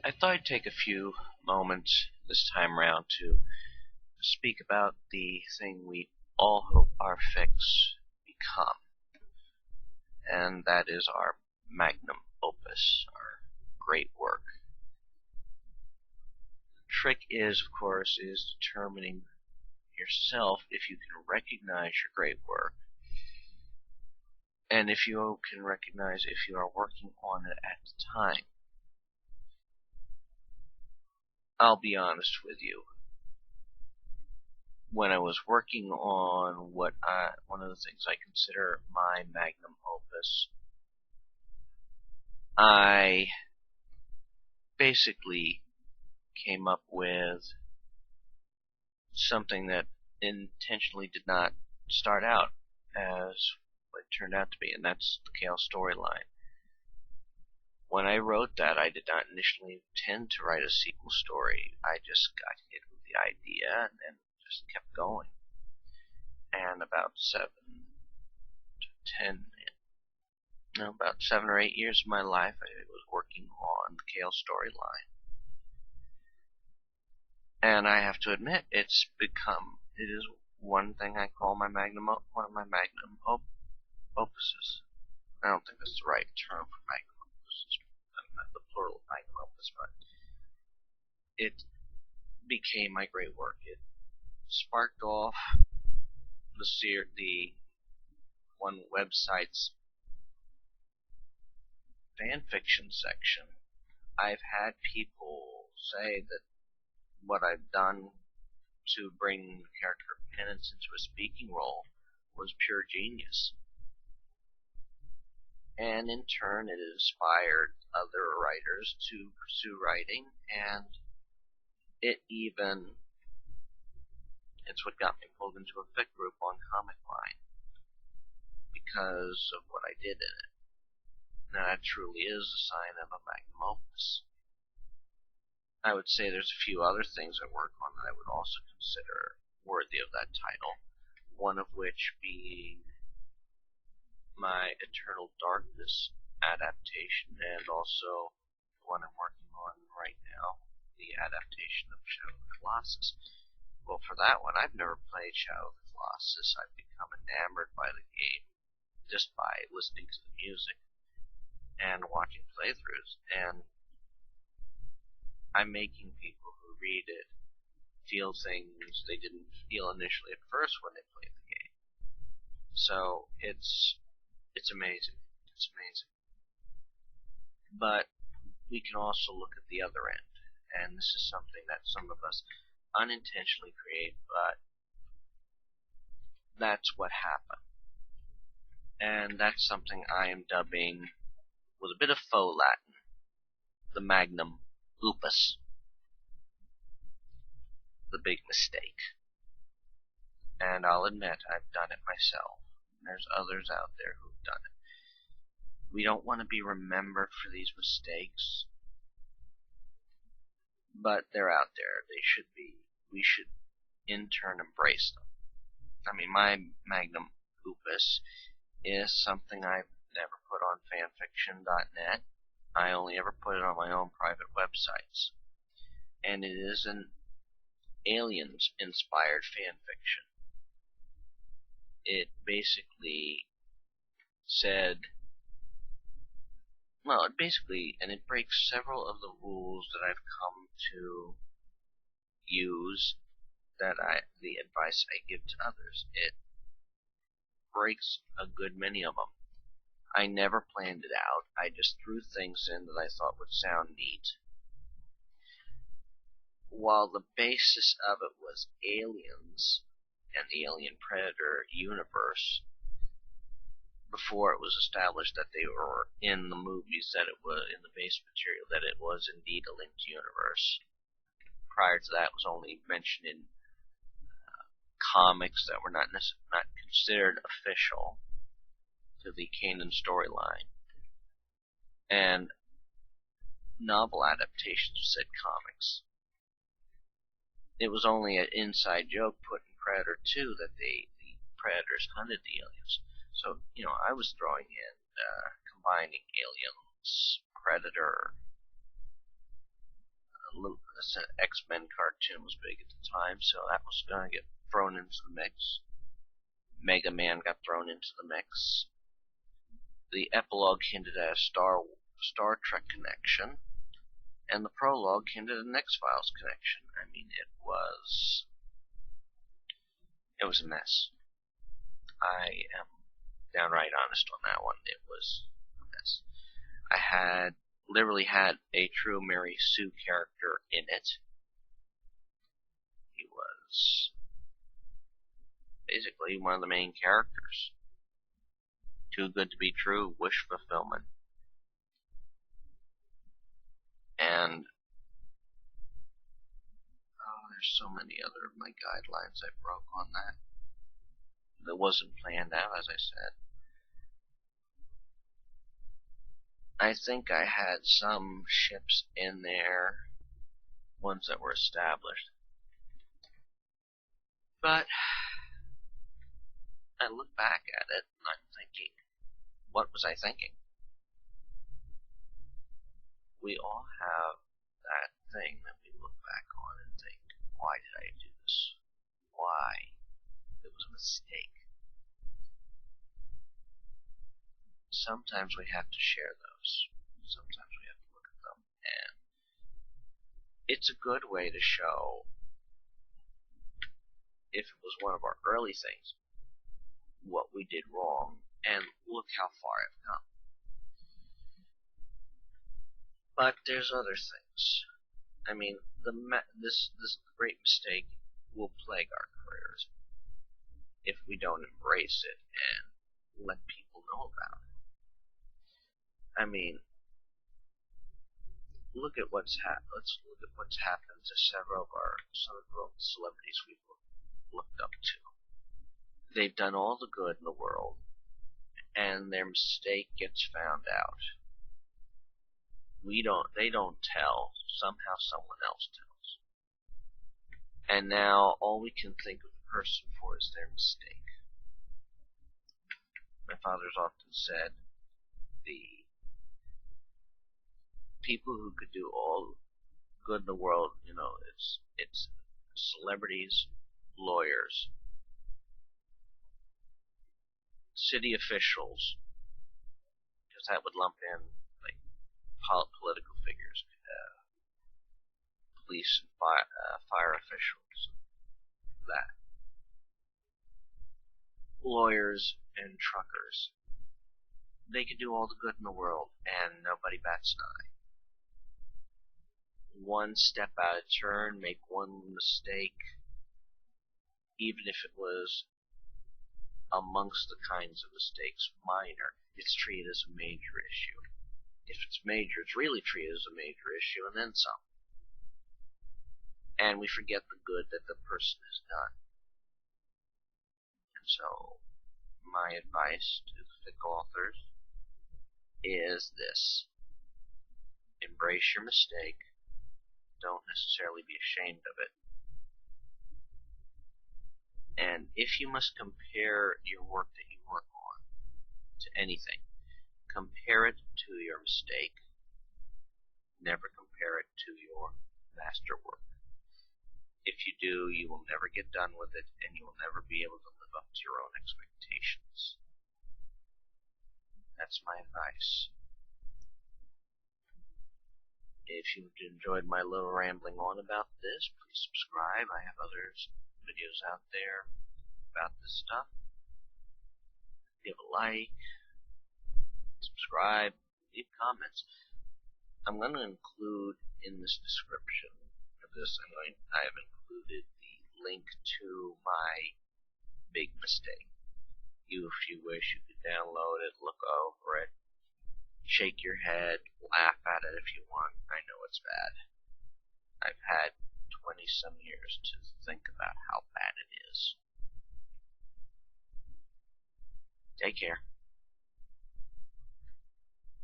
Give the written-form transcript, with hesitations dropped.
I thought I'd take a few moments this time around to speak about the thing we all hope our fics become, and that is our magnum opus, our great work. The trick is, of course, determining yourself if you can recognize your great work, and if you can recognize if you are working on it at the time. I'll be honest with you. When I was working on one of the things I consider my magnum opus, I basically came up with something that intentionally did not start out as what it turned out to be, and that's the Chaos storyline. When I wrote that, I did not initially intend to write a sequel story. I just got hit with the idea and just kept going. And about 7 or 8 years of my life, I was working on the Chaos storyline. And I have to admit, it is one thing I call one of my magnum opuses. I don't think that's the right term for magnum opus. Not the plural of magnum opus, but it became my great work. It sparked off the one website's fanfiction section. I've had people say that what I've done to bring the character of Penance into a speaking role was pure genius. And in turn, it inspired other writers to pursue writing, and it's what got me pulled into a fic group on Comic Line because of what I did in it. Now, that truly is a sign of a magnum opus. I would say there's a few other things I work on that I would also consider worthy of that title, one of which being my Eternal Darkness adaptation, and also the one I'm working on right now, the adaptation of Shadow of the Colossus. Well, for that one, I've never played Shadow of the Colossus. I've become enamored by the game just by listening to the music and watching playthroughs, and I'm making people who read it feel things they didn't feel initially at first when they played the game. So it's amazing. It's amazing. But we can also look at the other end, and this is something that some of us unintentionally create, but that's what happened. And that's something I am dubbing, with a bit of faux Latin, the magnum opus. The big mistake. And I'll admit, I've done it myself. There's others out there who've done it. We don't want to be remembered for these mistakes, but they're out there. They should be. We should, in turn, embrace them. I mean, my magnum opus is something I've never put on fanfiction.net. I only ever put it on my own private websites. And it is an aliens-inspired fanfiction. It basically it breaks several of the rules that I've come to use, the advice I give to others. It breaks a good many of them. I never planned it out. I just threw things in that I thought would sound neat. While the basis of it was aliens and the Alien Predator universe, before it was established that they were in the movies, that it was in the base material, that it was indeed a linked universe. Prior to that, it was only mentioned in comics that were not considered official to the Kanan storyline, and novel adaptations of said comics. It was only an inside joke put in Predator 2 that the Predators hunted the aliens. So, I was throwing in, combining aliens, Predator, this X-Men cartoon was big at the time, so that was going to get thrown into the mix. Mega Man got thrown into the mix. The epilogue hinted at a Star Trek connection, and the prologue hinted at an X-Files connection. I mean, it was a mess. I am downright honest on that one. It was a mess. I literally had a true Mary Sue character in it. He was basically one of the main characters. Too good to be true, wish fulfillment. And there's so many other of my guidelines I broke on that. That wasn't planned out, as I said. I think I had some ships in there, ones that were established. But I look back at it and I'm thinking, what was I thinking? We all have that thing that we look back on and think, why did I do this? Why? It was a mistake. Sometimes we have to share those. Sometimes we have to look at them. And it's a good way to show, if it was one of our early things, what we did wrong, and look how far I've come. But there's other things. I mean, this great mistake will plague our careers if we don't embrace it and let people know about it. I mean, let's look at what's happened to some of the celebrities we've looked up to. They've done all the good in the world, and their mistake gets found out. They don't tell. Somehow someone else tells. And now all we can think of the person for is their mistake. My father's often said, the people who could do all good in the world, it's celebrities, lawyers, city officials, because that would lump in like political figures, police and fire officials, that, lawyers and truckers. They could do all the good in the world, and nobody bats an eye. One step out of turn, make one mistake, even if it was amongst the kinds of mistakes minor, it's treated as a major issue. If it's major, it's really treated as a major issue, and then some. And we forget the good that the person has done. And so, my advice to the fickle authors is this: embrace your mistake. Don't necessarily be ashamed of it. And if you must compare your work that you work on to anything, compare it to your mistake. Never compare it to your masterwork. If you do, you will never get done with it, and you will never be able to live up to your own expectations. That's my advice. If you've enjoyed my little rambling on about this, please subscribe. I have other videos out there about this stuff. Give a like, subscribe, leave comments. I'm going to include in this description of this, I have included the link to my big mistake. If you wish, you could download it, look over it, shake your head, laugh at it if you want. I know it's bad. I've had 20-some years to think about how bad it is. Take care.